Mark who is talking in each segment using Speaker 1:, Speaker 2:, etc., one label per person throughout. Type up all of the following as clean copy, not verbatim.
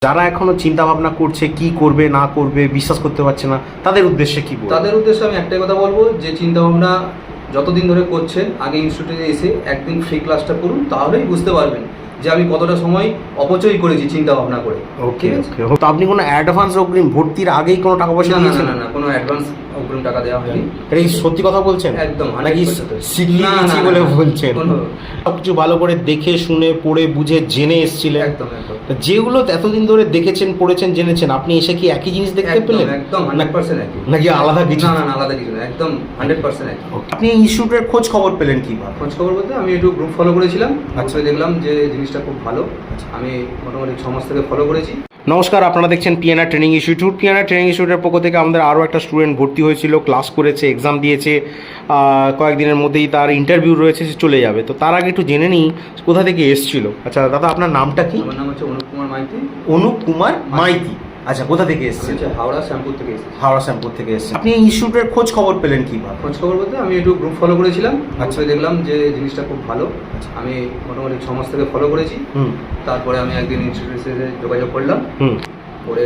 Speaker 1: যারা এখনো চিন্তা ভাবনা করছে কি করবে না করবে বিশ্বাস করতে পারছে না, তাদের উদ্দেশ্যে কি বলবো?
Speaker 2: তাদের উদ্দেশ্যে আমি একটাই কথা বলবো যে চিন্তা ভাবনা যতদিন ধরে করছেন আগে ইনস্টিটিউটে এসে একদিন ফ্রি ক্লাসটা করুন, তাহলেই বুঝতে পারবেন যে আমি কতটা সময় অপচয় করেছি চিন্তা ভাবনা করে।
Speaker 1: ওকে ওকে। তো আপনি কোনো অ্যাডভান্স অগ্রিম ভর্তির আগেই কোনো টাকা পয়সা
Speaker 2: না
Speaker 1: দিয়েছেন?
Speaker 2: না না, কোনো অ্যাডভান্স অগ্রিম টাকা দেওয়া হয়নি।
Speaker 1: এটা কি সত্যি কথা বলছেন?
Speaker 2: একদম
Speaker 1: নাকি
Speaker 2: 100%
Speaker 1: সিগলি
Speaker 2: না, না,
Speaker 1: দিচ্ছি
Speaker 2: না,
Speaker 1: বলে
Speaker 2: না,
Speaker 1: বলছেন? সবকিছু ভালো করে দেখে শুনে পড়ে বুঝে জেনে এসেছিলেন?
Speaker 2: একদম একদম।
Speaker 1: তা যেগুলো এতদিন ধরে দেখেছেন পড়েছেন জেনেছেন, আপনি এসে কি একই জিনিস দেখতে পেলেন?
Speaker 2: একদম 100% একই।
Speaker 1: নাকি আলাদা কিছু?
Speaker 2: না না না, আলাদা কিছু না, একদম 100% একই।
Speaker 1: আপনি ইনস্টিটিউটের খোঁজ খবর পেলেন কিভাবে?
Speaker 2: খোঁজ খবর বলতে আমি একটু গ্রুপ ফলো করেছিলাম,
Speaker 1: আচ্ছা।
Speaker 2: দেখলাম যে জিনিসটা খুব ভালো। আমি মোটামুটি 6 মাস থেকে ফলো করেছি।
Speaker 1: নমস্কার, আপনারা দেখছেন PNR training institute. PNR training ইনস্টিটিউটের পক্ষ থেকে আমাদের আরও একটা স্টুডেন্ট ভর্তি হয়েছিল, ক্লাস করেছে, এক্সাম দিয়েছে, কয়েকদিনের মধ্যেই তার ইন্টারভিউ রয়েছে, সে চলে যাবে। তো তার আগে একটু জেনে নিই কোথা থেকে এসেছিল। আচ্ছা দাদা, আপনার নামটা কি?
Speaker 2: আমার নাম হচ্ছে অনুপ কুমার মাইতি।
Speaker 1: অনুপ কুমার মাইতি। আচ্ছা, কোথা থেকে এসেছেন?
Speaker 2: হাওড়া শ্যামপুর থেকে এসেছি।
Speaker 1: হাওড়া শ্যামপুর থেকে এসেছেন। আপনি ইনস্টিটিউটের খোঁজ খবর পেলেন কিভাবে?
Speaker 2: খোঁজ খবর বলতে আমি একটু গ্রুপ ফলো করেছিলাম।
Speaker 1: আচ্ছা।
Speaker 2: দেখলাম যে জিনিসটা খুব ভালো।
Speaker 1: আচ্ছা।
Speaker 2: আমি মোটামুটি 6 মাস থেকে ফলো করেছি। তারপরে আমি একদিন ইনস্টিটিউটে যোগাযোগ করলাম, করে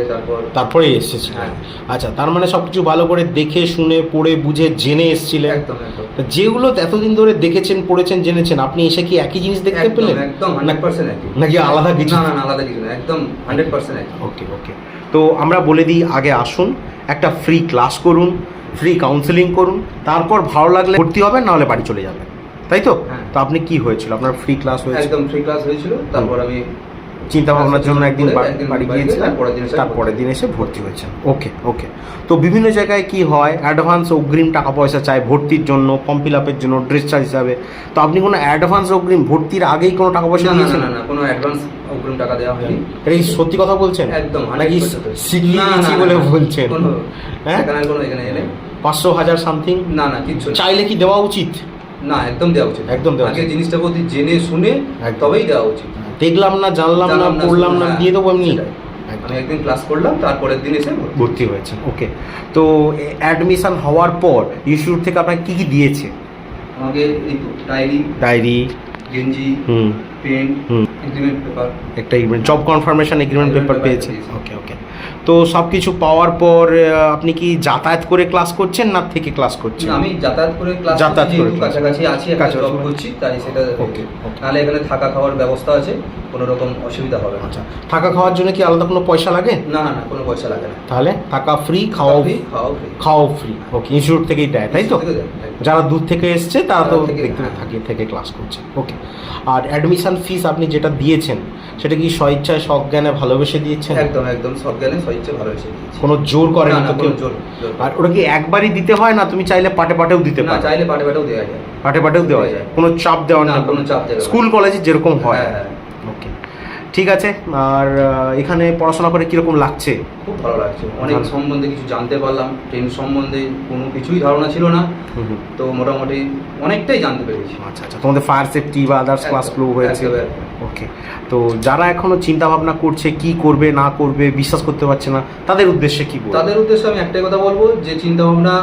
Speaker 1: তারপরে এসেছিলেন।
Speaker 2: হ্যাঁ।
Speaker 1: আচ্ছা, তার মানে সব কিছু ভালো করে দেখে শুনে পড়ে বুঝে জেনে এসেছিলেন?
Speaker 2: একদম একদম।
Speaker 1: তা যেগুলো এতদিন ধরে দেখেছেন পড়েছেন জেনেছেন, আপনি এসে কি একই জিনিস দেখতে পেলেন?
Speaker 2: একদম 100% একই।
Speaker 1: নাকি আলাদা কিছু?
Speaker 2: না না না, আলাদা কিছু না, একদম 100% একই।
Speaker 1: ওকে ওকে। তো আমরা বলে দিই, আগে আসুন, একটা ফ্রি ক্লাস করুন, ফ্রি কাউন্সেলিং করুন, তারপর ভালো লাগলে ভর্তি হবেন, নাহলে বাড়ি চলে যাবেন, তাই তো?
Speaker 2: হ্যাঁ।
Speaker 1: তো আপনি কি হয়েছিল? আপনার ফ্রি ক্লাস হয়েছিল?
Speaker 2: একদম ফ্রি ক্লাস হয়েছিল। তারপর আমি
Speaker 1: চিন্তা ভাবনার জন্য একদিন বাড়ি
Speaker 2: বাড়ি
Speaker 1: গিয়েছিলেন,
Speaker 2: গিয়ে
Speaker 1: তারপরের দিন এসে ভর্তি হয়েছেন। ওকে ওকে। তো বিভিন্ন জায়গায় কি হয়, অ্যাডভান্স অগ্রিম টাকা পয়সা চায় ভর্তির জন্য, ফর্ম ফিল আপের জন্য, ড্রেস চার্জ হিসাবে। তো আপনি কোনো অ্যাডভান্স অগ্রিম ভর্তির আগেই কোনো টাকা পয়সা দিয়েছেন?
Speaker 2: না না, কোনো অ্যাডভান্স অগ্রিম টাকা দেওয়া হয়নি।
Speaker 1: এটা কি সত্যি কথা বলছেন?
Speaker 2: একদম
Speaker 1: নাকি
Speaker 2: 100%
Speaker 1: সিগলি দিচ্ছি বলে বলছেন? হ্যাঁ,
Speaker 2: এখানে এলে
Speaker 1: 500 1000 সামথিং?
Speaker 2: না না, কিচ্ছু না।
Speaker 1: চাইলে কি দেওয়া উচিত?
Speaker 2: না, একদম দেওয়া উচিত।
Speaker 1: একদম দেওয়া
Speaker 2: আগে
Speaker 1: উচিত।
Speaker 2: জিনিসটা প্রতি জেনে শুনে তবেই দেওয়া উচিত।
Speaker 1: দেখলাম না, জানলাম না, পড়লাম না,
Speaker 2: হ্যাঁ,
Speaker 1: দিয়ে দেবো এমনি?
Speaker 2: সেটাই। আমি একদিন ক্লাস করলাম, তারপরের দিন এসে
Speaker 1: ভর্তি হয়েছে। ওকে। তো অ্যাডমিশন হওয়ার পর ইনস্টিটিউট থেকে আপনাকে কী কী দিয়েছে?
Speaker 2: আমাকে এই তো
Speaker 1: ডায়েরি,
Speaker 2: গেঞ্জি, পেন, এগ্রিমেন্ট পেপার,
Speaker 1: একটা জব কনফার্মেশন এগ্রিমেন্ট পেপার পেয়েছে।
Speaker 2: পেয়েছি।
Speaker 1: ওকে ওকে। তো সব কিছু পাওয়ার পর আপনি কি যাতায়াত করে ক্লাস করছেন না থেকে ক্লাস করছেন?
Speaker 2: আমি যাতায়াত করে ক্লাস
Speaker 1: যাতায়াত করে
Speaker 2: করছি,
Speaker 1: class।
Speaker 2: কাছাকাছি আছি, একটা
Speaker 1: কাছাকাছি।
Speaker 2: জব করছি, তাই সেটা
Speaker 1: ওকে, ওকে।
Speaker 2: নাহলে এখানে থাকা খাওয়ার ব্যবস্থা আছে, কোনো রকম অসুবিধা হবে না।
Speaker 1: আচ্ছা, থাকা খাওয়ার জন্য কি আলাদা কোনো পয়সা লাগে?
Speaker 2: না না না, কোনো পয়সা লাগে না।
Speaker 1: তাহলে থাকা ফ্রি, খাওয়াও ফ্রি?
Speaker 2: খাওয়াও ফ্রি।
Speaker 1: খাওয়াও ফ্রি। ওকে, ইনস্টিটিউট থেকেই দেয়, তাই তো? যারা দূর থেকে এসছে তারা তো থেকে ক্লাস করছে। ওকে। আর অ্যাডমিশন ফিস আপনি যেটা দিয়েছেন সেটা কি স্বইচ্ছায় সজ্ঞানে ভালোবেসে দিয়েছেন?
Speaker 2: একদম একদম, সব জ্ঞানে স্বইচ্ছে ভালোবেসে দিয়েছি।
Speaker 1: কোনো জোর করেন
Speaker 2: না
Speaker 1: তো
Speaker 2: না,
Speaker 1: কেউ?
Speaker 2: কোনো জোর।
Speaker 1: আর ওটা কি একবারই দিতে হয়, না তুমি চাইলে পাটে পাটেও দিতে
Speaker 2: না,
Speaker 1: পারো?
Speaker 2: চাইলে পাটে পাটেও দেওয়া যায়।
Speaker 1: পাটে পাটেও দেওয়া যায়, কোনো চাপ দেওয়ার
Speaker 2: না,
Speaker 1: নেই?
Speaker 2: কোনো চাপ দেওয়া
Speaker 1: স্কুল কলেজে যেরকম হয়।
Speaker 2: হ্যাঁ হ্যাঁ।
Speaker 1: ওকে, ঠিক আছে। আর এখানে পড়াশোনা করে কীরকম লাগছে?
Speaker 2: খুব ভালো লাগছে। অনেক সম্বন্ধে কিছু জানতে পারলাম, ট্রেন সম্বন্ধে কোনো কিছুই ধারণা ছিল না, তো মোটামুটি অনেকটাই জানতে পেরেছি।
Speaker 1: আচ্ছা আচ্ছা। তোমাদের ফায়ার সেফটি বা আদার্স ক্লাসগুলো হয়েছে? ওকে। তো যারা এখনো চিন্তা ভাবনা করছে কি করবে না করবে বিশ্বাস করতে পারছে না, তাদের উদ্দেশ্যে কি বলবো?
Speaker 2: তাদের উদ্দেশ্যে আমি একটাই কথা বলবো যে চিন্তা ভাবনা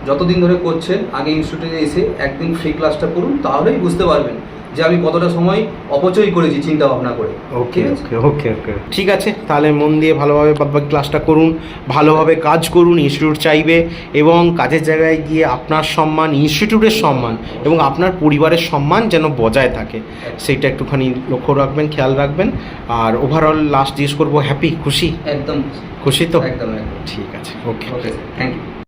Speaker 2: যতদিন ধরে করছেন আগে ইনস্টিটিউটে এসে একদিন ফ্রি ক্লাসটা করুন, তাহলেই বুঝতে পারবেন যে আমি কতটা সময় অপচয় করেছি চিন্তা ভাবনা করে।
Speaker 1: ওকে ওকে ওকে ওকে। ঠিক আছে, তাহলে মন দিয়ে ভালোভাবে বাদবাকি ক্লাসটা করুন, ভালোভাবে কাজ করুন। ইনস্টিটিউট চাইবে, এবং কাজের জায়গায় গিয়ে আপনার সম্মান, ইনস্টিটিউটের সম্মান এবং আপনার পরিবারের সম্মান যেন বজায় থাকে, সেইটা একটুখানি লক্ষ্য রাখবেন, খেয়াল রাখবেন। আর ওভারঅল লাস্ট জিজ্ঞেস করবো, হ্যাপি, খুশি?
Speaker 2: একদম
Speaker 1: খুশি তো?
Speaker 2: একদম একদম।
Speaker 1: ঠিক আছে। ওকে
Speaker 2: ওকে, থ্যাংক ইউ।